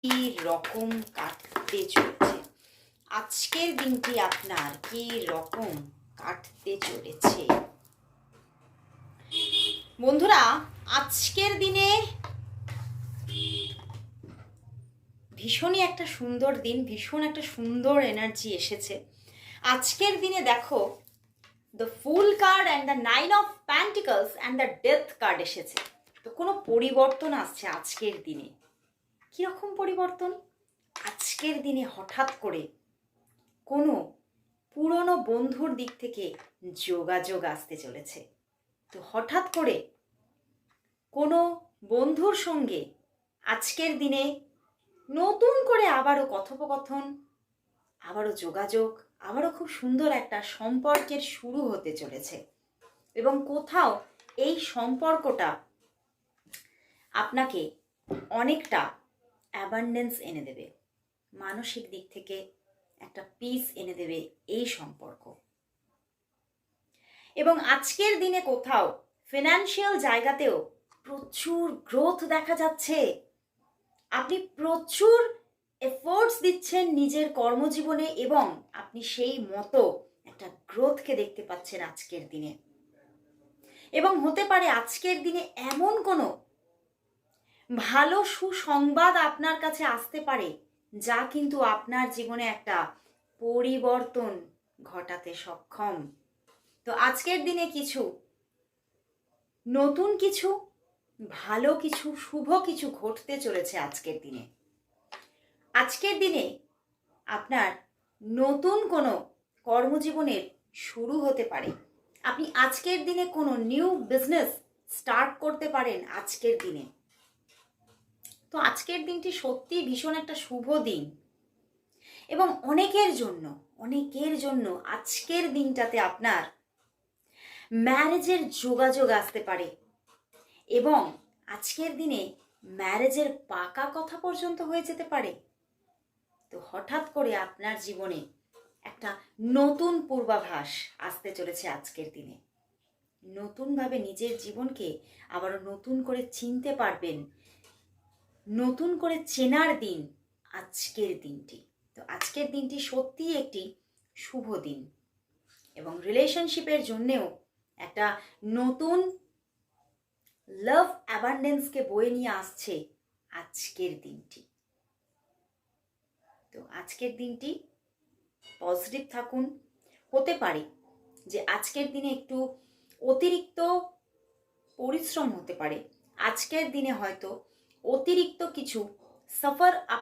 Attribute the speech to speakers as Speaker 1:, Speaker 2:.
Speaker 1: কি রকম কাটতে চলেছে আজকের দিনটি আপনার কি রকম কাটতে চলেছে বন্ধুরা? আজকের দিনে ভীষণই একটা সুন্দর দিন, ভীষণ একটা সুন্দর এনার্জি এসেছে আজকের দিনে। দেখো, the fool card and the 9 of pentacles and the death card এসেছে। তো কোনো পরিবর্তন আসছে আজকের দিনে। কিরকম পরিবর্তন? আজকের দিনে হঠাৎ করে কোনো পুরনো বন্ধুর দিক থেকে যোগাযোগ আসতে চলেছে। তো হঠাৎ করে কোনো বন্ধুর সঙ্গে আজকের দিনে নতুন করে আবারও কথোপকথন, আবারও যোগাযোগ, আবারও খুব সুন্দর একটা সম্পর্কের শুরু হতে চলেছে। এবং কোথাও এই সম্পর্কটা আপনাকে অনেকটা অ্যাবান্ডেন্স এনে দেবে, মানসিক দিক থেকে একটা পিস এনে দেবে এই সম্পর্ক। এবং আজকের দিনে কোথাও ফিনান্সিয়াল জায়গাতেও প্রচুর গ্রোথ দেখা যাচ্ছে। আপনি প্রচুর এফোর্টস দিচ্ছেন নিজের কর্মজীবনে এবং আপনি সেই মতো একটা গ্রোথকে দেখতে পাচ্ছেন আজকের দিনে। এবং হতে পারে আজকের দিনে এমন কোনো ভালো সুসংবাদ আপনার কাছে আসতে পারে যা কিন্তু আপনার জীবনে একটা পরিবর্তন ঘটাতে সক্ষম। তো আজকের দিনে কিছু নতুন কিছু, ভালো কিছু, শুভ কিছু ঘটতে চলেছে আজকের দিনে। আজকের দিনে আপনার নতুন কোনো কর্মজীবনের শুরু হতে পারে। আপনি আজকের দিনে কোনো নিউ বিজনেস স্টার্ট করতে পারেন আজকের দিনে। তো আজকের দিনটি সত্যি ভীষণ একটা শুভ দিন। এবং অনেকের জন্য আজকের দিনটাতে আপনার ম্যারেজের যোগাযোগ আসতে পারে এবং আজকের দিনে ম্যারেজের পাকা কথা পর্যন্ত হয়ে যেতে পারে। তো হঠাৎ করে আপনার জীবনে একটা নতুন পূর্বাভাস আসতে চলেছে আজকের দিনে। নতুনভাবে নিজের জীবনকে আবারও নতুন করে চিনতে পারবেন, নতুন করে চেনার দিন আজকের দিনটি। তো আজকের দিনটি সত্যিই একটি শুভ দিন এবং রিলেশনশিপের জন্যেও একটা নতুন লাভ অ্যাবান্ডেন্সকে বয়ে নিয়ে আসছে আজকের দিনটি। তো আজকের দিনটি পজিটিভ থাকুন। হতে পারে যে আজকের দিনে একটু অতিরিক্ত পরিশ্রম হতে পারে, আজকের দিনে হয়তো অতিরিক্ত কিছু সাফার